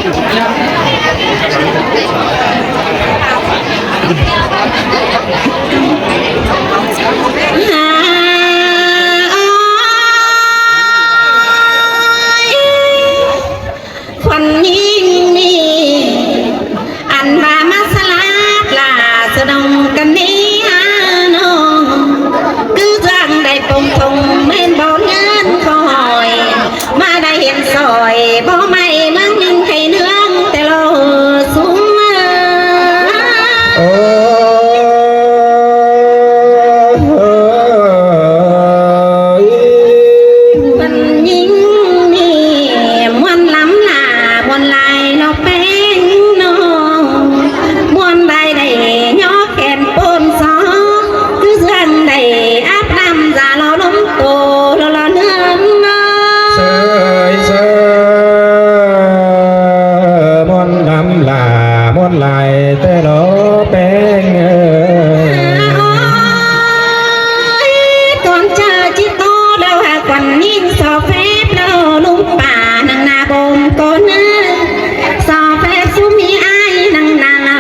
คนยิ่งนี่อันบามาสลาปลาสะดงกันนี้ฮะน้องคือจังได้ปงทงเม่นบ่เงินคอยมาได้เห็นซอยบ่ไม่มึงยังให้เนื้องแต่โลสูงคนยิ่งนี่มวนล้ำลามวนลายนกเป็นน้องมวนใดได้ย่อแขนปนซอคือเสื่องได้อาบน้ำจะรอล้มโตรอเนื้อเสยเสยมวนดำลามวนลายแต่เราเป็นก่อนเจอจิตโตแล้วหากวันยิ่งสอบแฟบแล้วลุงป่านังนาบมก่อนนะสอบแฟบสุมีไอ้นังนาเนา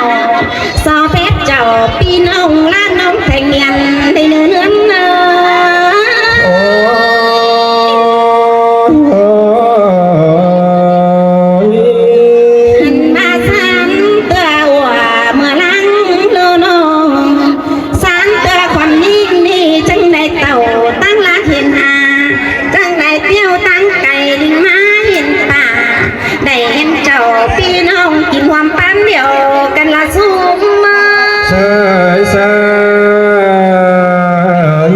สอบแฟบเจ้าปีน้องล้านน้องแต่งยันได้เนื้อเนื้อมาสันเตือว่าเมื่อลังโลโนสันเตือความยิ่งนี่จังได้เต่าตั้งลาเห็นอาจังได้เที่ยวตั้งไก่ลิงมาเห็นป่าได้เห็นเจ้าพี่น้องกินความปั้นเดียวกันละสูงมาเสยเสย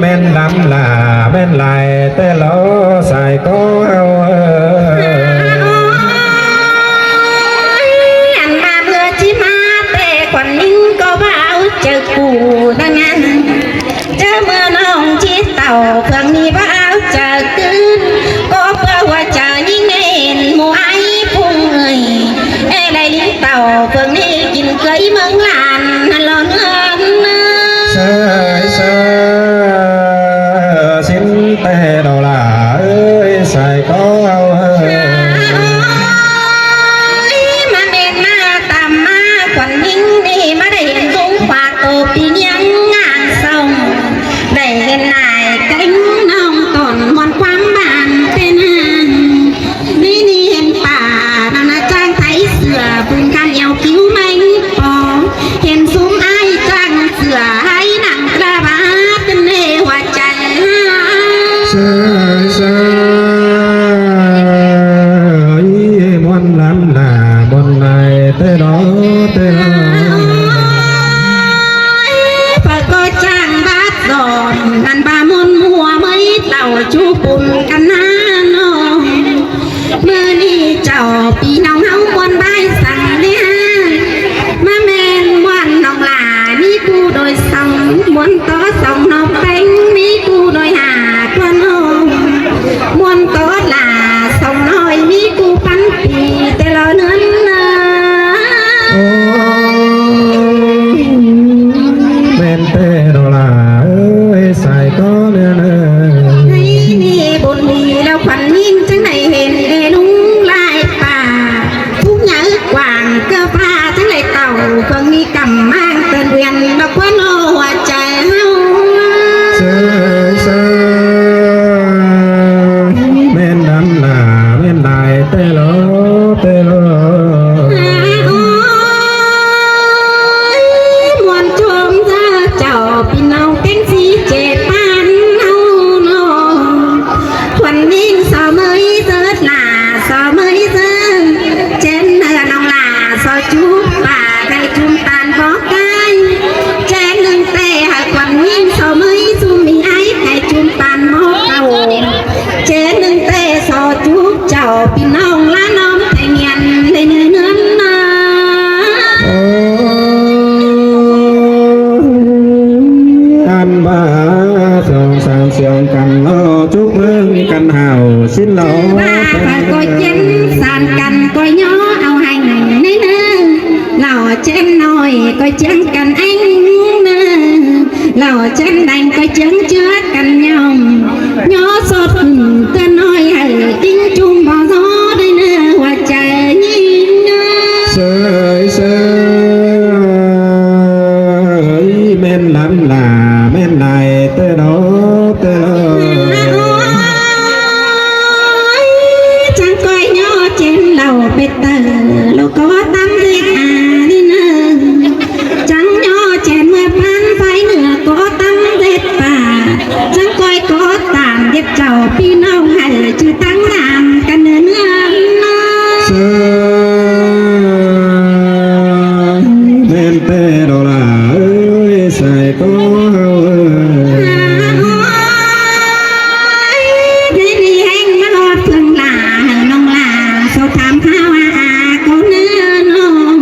แม่นดำลาแม่นลายแต่เราใส่ก็เอาอันมาเพื่อที่มาแต่ควันยิ่งก็ว่าเอาเจอกูดังนั้นเจอเมื่อน้องที่เต่าเพื่อนมีว่าเอาเจอคืนก็เพื่อว่าเจอยิ่งเห็นหมูไอ้พุ่งเอ่ยได้ลิ้นเต่าเพื่อนนี้กินเคยเมืองลานนั่นหลอนเงินเสยเสยสิ้นแต่เราลาเอ้ยใส่ก็เอามาเมนมาตามมาควันยิ่งนี่มาได้เห็นลุงฝากโตปียังงานส่งได้เห็นนายกิ้งน้องก่อนมอนความบานเป็นนี่เห็นป่านานาจ้างไทยเสือปืนกันเอวคิ้วไม่ปองเห็นซุ้มไอ้จ้างเสือให้หนังกระบาดเป็นเนหัวใจเสยเสยมวนลำลามวนลายแต่เราแต่เราฝากก็จ้างบาดดอนนันบามนหัวไม่เต่าจูปุ่นกันนะน้องเมื่อนี้เจ้าปีน้องเฮาบนใบสั่งเนี่ยมาแมนวันน้องหลานี่กูโดยสองมวนต่อสองน้องเป็นนี่กูโดยหาตัวน้องมวนต่อหลาสองน้อยนี่กูปันปีแต่ละเนื้อแม่นแต่เราลาเอ้ยใส่ก็เนื้อนี่บนดีแล้วขวัญยิ่งจังไหนเห็นลุงลายป่าทุกอย่างกว่างเกลือผ้าจังไหนเต่าเพิ่งมีกำมากเตือนเวียนดอกว่าโนหัวใจเฮาเสยเสยแม่นดำลาแม่นลายแต่เราแต่เรามวนชมเจ้าพี่น้องเป็นสีเจ็ดปันเฮาโนขวัญยิ่งสาวเมยเสิร์ชหลาสาวเมยเสิร์ชเจนเนื้อน้องหลาสาวจุ๊บป่าไก่จุ่มตาลพอกไก่เจนหนึ่งเตะหากขวัญยิ่งสาวเมยซุ่มมีไอ้ไก่จุ่มตาลหม้อเก่าเจนหนึ่งเตะสาวจุ๊บเจ้าพี่น้องละน้องแต่งยันในเนื้อนา กันบ้าสองสามเสียงกันล้อจุกเรื่องกันเห่าสิ้นล้อว่าก็เจ็นสานกันก็ย่อเอาให้ในเนื้อเราเจ็นน้อยก็เจ็นกันอันเนื้อเราเจ็นดังก็เจ็นเชื้อกันยอมย่อสดเตือนน้อยให้ติ้งจุ่มบ่อซ้อได้เนื้อหัว เป็ดเตอแล้วก็ตั้งเด็กนี่เนอจังย่อแจนเมื่อพันไฟเหนือก็ตั้งเด็ดป่าจังก้อยก็ตามเด็กเจ้าพี่น้องให้ชื่อตั้งนามกันเนื้อเนื้อเดินเตะดอลาเอ้ยใส่ก็เฮาเอ้ย เดี๋ยวนี้แห้งมาหอดเพื่อนลาน้องลาสอบถามข้าวก็เนื้อน้อง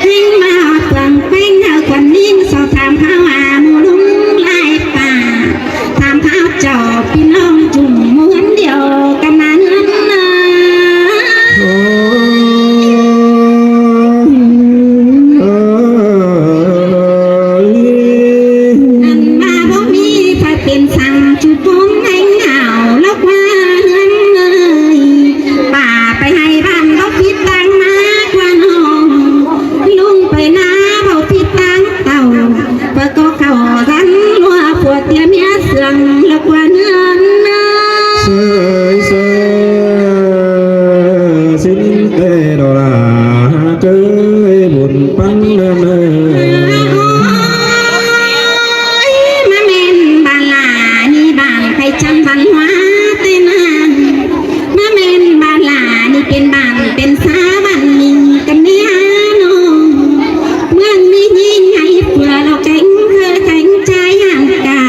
แห้งมาหอดเพื่อนแป้งเอาควันนิ่งสอบถามข้าวหมูลุงไล่ป่าถามข้าวจอบพี่น้องจุ่มเหมือนเดียวกันนั้นนะ โอ้ย อันมาบ่มีไฟเป็นสั่งจุดผมให้เหงาแล้วว่าเงินเอ่ยป่าไปให้บ้านเขาผิดตังมากกว่าน้องลุงไปนาเบาผิดตังเต่าเปิดก็เข้ากันรัวปวดเตียเมียเสื่องแล้วว่าเงินเอ่ย เสยเสยสินเตะดอลาเกยบุญปันเนเน มาเมนบาลานี่บานไปจำวันวาเตนานมาเมนบาลานี่เป็นบ้านเป็นสาบันนิ่งกันเนียโนเมืองนี้ยิ่งใหญ่เพื่อเราแข่งเธอแข่งใจห่างกา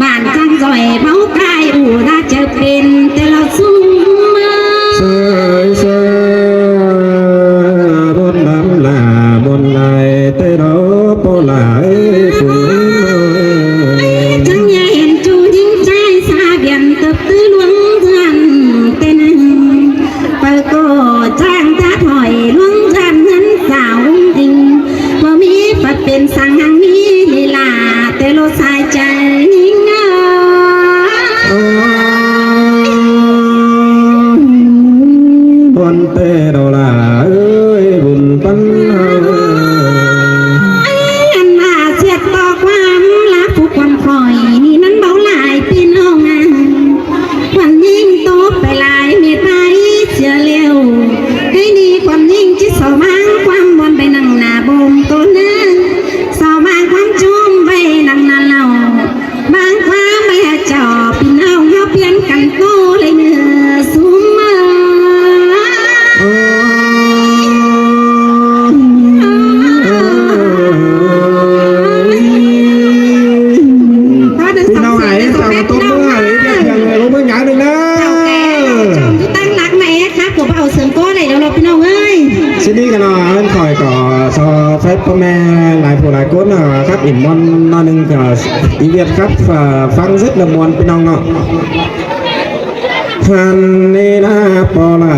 บ้านจังจ่อยเบากายอู่น่าจะเป็นแต่เราสู้มา เสยเสยบนน้ำลาบนไหลเตะดอปอลาเอ้ยฝุ่นเอ้ย จังอย่าเห็นจูยิ่งใจสาเบียนเติบตื้อลวงเทือนเต้นเปิดก็จ้างตาถอยลวงจันเงินสาวดิงว่ามีปัดเป็นสังหังนี้ลีลาแต่โลสายใจยิ่งเงา โอ้ยบนเตะดอลาเอ้ยบุญปันเอ้ย อันว่าเสียดต่อความรักผู้ความคอยนี่นั้นเบาหลายพี่น้องวันยิ่งโตไปหลายเม็ดไปเสียเร็วให้ดีความยิ่งจิตสาวบางความบนไปนั่งหน้าบมตัวนึงสาวบางความจุ่มไปนั่งหน้าเราบางความไปจอพี่น้องเขาเปลี่ยนกันโตเลยเนื้อสูงมา โอ้ย พี่น้องไหนสั่งตัวเมื่อหรือยังเลยรู้เมื่ออย่างหนึ่งนะ ชมที่ตั้งรักแม่ครับผมเอาเสริมก้อนไหนเดี๋ยวเราพี่น้องเอ้ย สินี่กันเนาะเล่นคอยก่อซอเฟสพ่อแม่หลายผู้หลายคนเนาะครับอิ่มมอนนอนหนึ่งก็อีเวียดครับฟังซึกละมวนพี่น้องเนาะพันนี่นะปอลา